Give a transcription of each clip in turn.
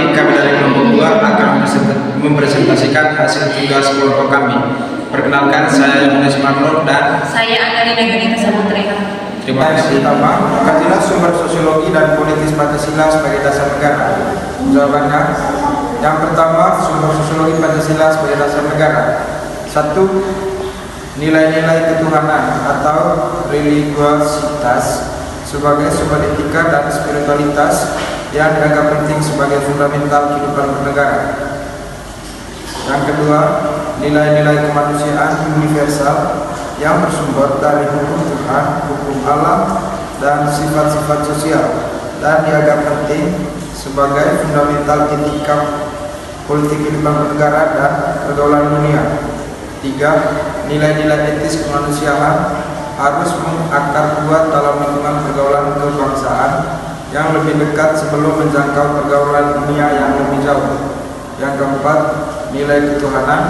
kali kami dari kelompok 2 akan mempresentasikan hasil tugas kelompok kami. Perkenalkan, saya Yohanes Marlon dan saya Angelina Gurita Samutri. terima kasih. Pertama, kajian sumber sosiologi dan politis Pancasila sebagai dasar negara. Jawabannya, yang pertama, sumber sosiologi Pancasila sebagai dasar negara. 1. Nilai-nilai ketuhanan atau religiositas sebagai sumber etika dan spiritualitas yang dianggap penting sebagai fundamental kehidupan bernegara. Yang kedua, nilai-nilai kemanusiaan universal yang bersumber dari hukum Tuhan, hukum alam, dan sifat-sifat sosial dan dianggap penting sebagai fundamental etika politik kehidupan bernegara dan pergaulan dunia. 3. Nilai-nilai etis kemanusiaan harus mengakar kuat dalam lingkungan pergaulan kebangsaan yang lebih dekat sebelum menjangkau pergaulan dunia yang lebih jauh. Yang keempat, nilai ketuhanan,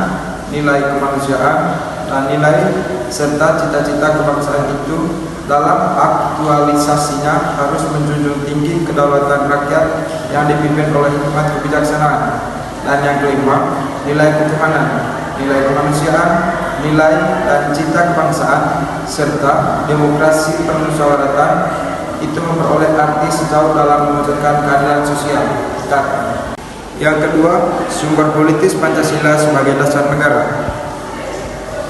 nilai kemanusiaan, dan nilai serta cita-cita kebangsaan itu dalam aktualisasinya harus menjunjung tinggi kedaulatan rakyat yang dipimpin oleh hikmat kebijaksanaan. Dan yang kelima, nilai ketuhanan, nilai kemanusiaan, nilai dan cita kebangsaan, serta demokrasi permusyawaratan itu memperoleh arti sejauh dalam mewujudkan keadilan sosial. Yang kedua, sumber politis Pancasila sebagai dasar negara.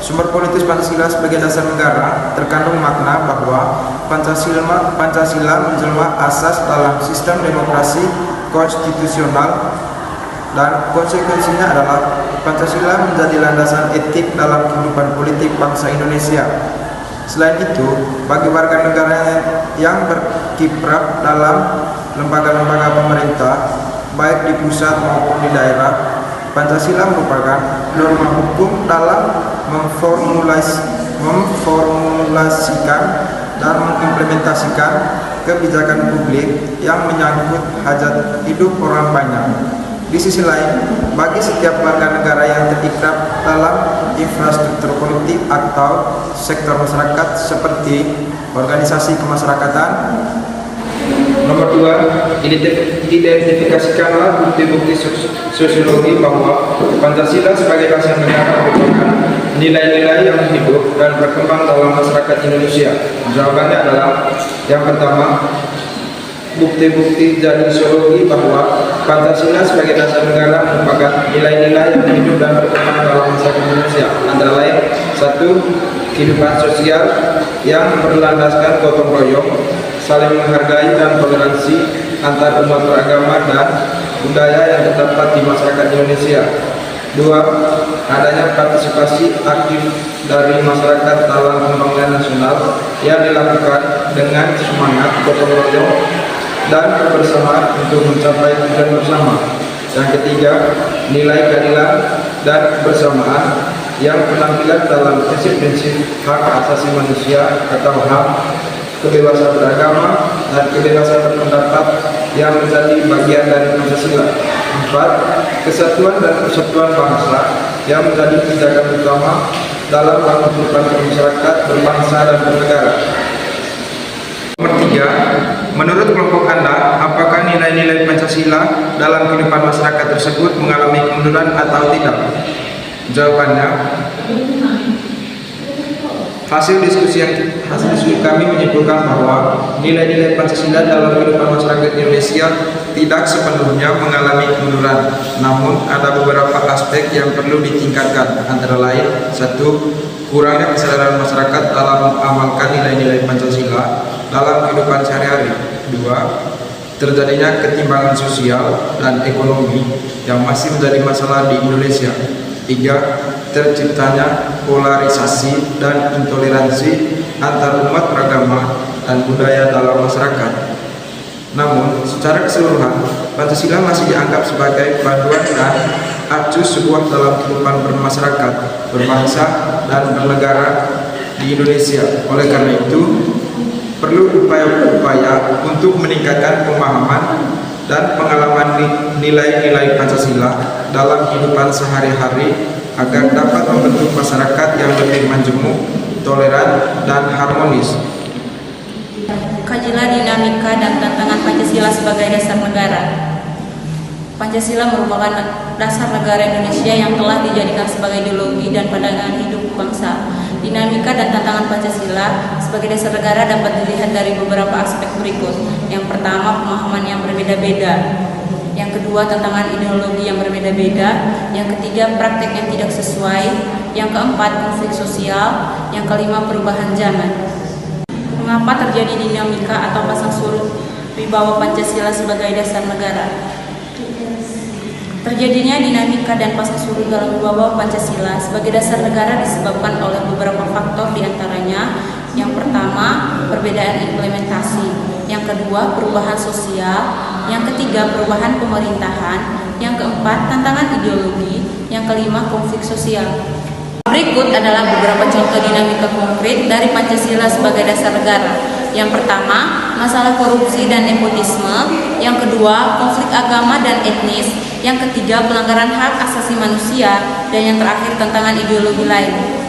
Sumber politis Pancasila sebagai dasar negara terkandung makna bahwa Pancasila menjelma asas dalam sistem demokrasi konstitusional dan konsekuensinya adalah Pancasila menjadi landasan etik dalam kehidupan politik bangsa Indonesia. Selain itu, bagi warga negara yang berkiprah dalam lembaga-lembaga pemerintah, baik di pusat maupun di daerah, Pancasila merupakan norma hukum dalam memformulasikan dan mengimplementasikan kebijakan publik yang menyangkut hajat hidup orang banyak. Di sisi lain, bagi setiap warga negara yang terikat dalam infrastruktur politik atau sektor masyarakat seperti organisasi kemasyarakatan. Nomor 2, identifikasikanlah bukti-bukti sosiologi bahwa Pancasila sebagai dasar negara merupakan nilai-nilai yang hidup dan berkembang dalam masyarakat Indonesia. Jawabannya adalah yang pertama, bukti-bukti dari sosiologi bahwa Pancasila sebagai dasar negara merupakan nilai-nilai yang hidup dan berkembang dalam masyarakat Indonesia. Antara lain, 1. Kehidupan sosial yang berlandaskan gotong royong, saling menghargai dan toleransi antar umat beragama dan budaya yang terdapat di masyarakat Indonesia. 2. Adanya partisipasi aktif dari masyarakat dalam pembangunan nasional yang dilakukan dengan semangat gotong royong dan kebersamaan untuk mencapai tujuan bersama. Yang ketiga, nilai keadilan dan kebersamaan yang penampilan dalam prinsip-prinsip hak asasi manusia atau HAM, kebebasan beragama dan kebebasan berpendapat yang menjadi bagian dari Pancasila. 4. Kesatuan dan persatuan bangsa yang menjadi pijakan utama dalam kehidupan masyarakat berbangsa dan bernegara. Nomor 3, menurut kelompok Anda, apakah nilai-nilai Pancasila dalam kehidupan masyarakat tersebut mengalami kemunduran atau tidak? Jawabannya, hasil diskusi kami menyimpulkan bahwa nilai-nilai Pancasila dalam kehidupan masyarakat Indonesia tidak sepenuhnya mengalami kemunduran, namun ada beberapa aspek yang perlu ditingkatkan, antara lain 1. Kurangnya kesadaran masyarakat dalam mengamalkan nilai-nilai Pancasila dalam kehidupan sehari-hari. 2. Terjadinya ketimpangan sosial dan ekonomi yang masih menjadi masalah di Indonesia. 3. Terciptanya polarisasi dan intoleransi antar umat beragama dan budaya dalam masyarakat. Namun, secara keseluruhan, Pancasila masih dianggap sebagai panduan dan acuh sebuah dalam kehidupan bermasyarakat, berbangsa, dan bernegara di Indonesia. Oleh karena itu, perlu upaya-upaya untuk meningkatkan pemahaman dan pengalaman nilai-nilai Pancasila dalam kehidupan sehari-hari agar dapat membentuk masyarakat yang lebih majemuk, toleran, dan harmonis. Kajilah dinamika dan tantangan Pancasila sebagai dasar negara. Pancasila merupakan dasar negara Indonesia yang telah dijadikan sebagai ideologi dan pandangan hidup bangsa. Dinamika dan tantangan Pancasila sebagai dasar negara dapat dilihat dari beberapa aspek berikut. Yang pertama, pemahaman yang berbeda-beda. Yang kedua, tantangan ideologi yang berbeda-beda. Yang ketiga, praktek yang tidak sesuai. Yang keempat, konflik sosial. Yang kelima, perubahan zaman. Mengapa terjadi dinamika atau pasang surut wibawa Pancasila sebagai dasar negara? Terjadinya dinamika dan pasang surut dalam wibawa Pancasila sebagai dasar negara disebabkan oleh beberapa faktor, diantaranya yang pertama, perbedaan implementasi, yang kedua, perubahan sosial, yang ketiga, perubahan pemerintahan, yang keempat, tantangan ideologi, yang kelima, konflik sosial. Berikut adalah beberapa contoh dinamika konkret dari Pancasila sebagai dasar negara. Yang pertama, masalah korupsi dan nepotisme. Yang kedua, konflik agama dan etnis. Yang ketiga, pelanggaran hak asasi manusia. Dan yang terakhir, tantangan ideologi lain.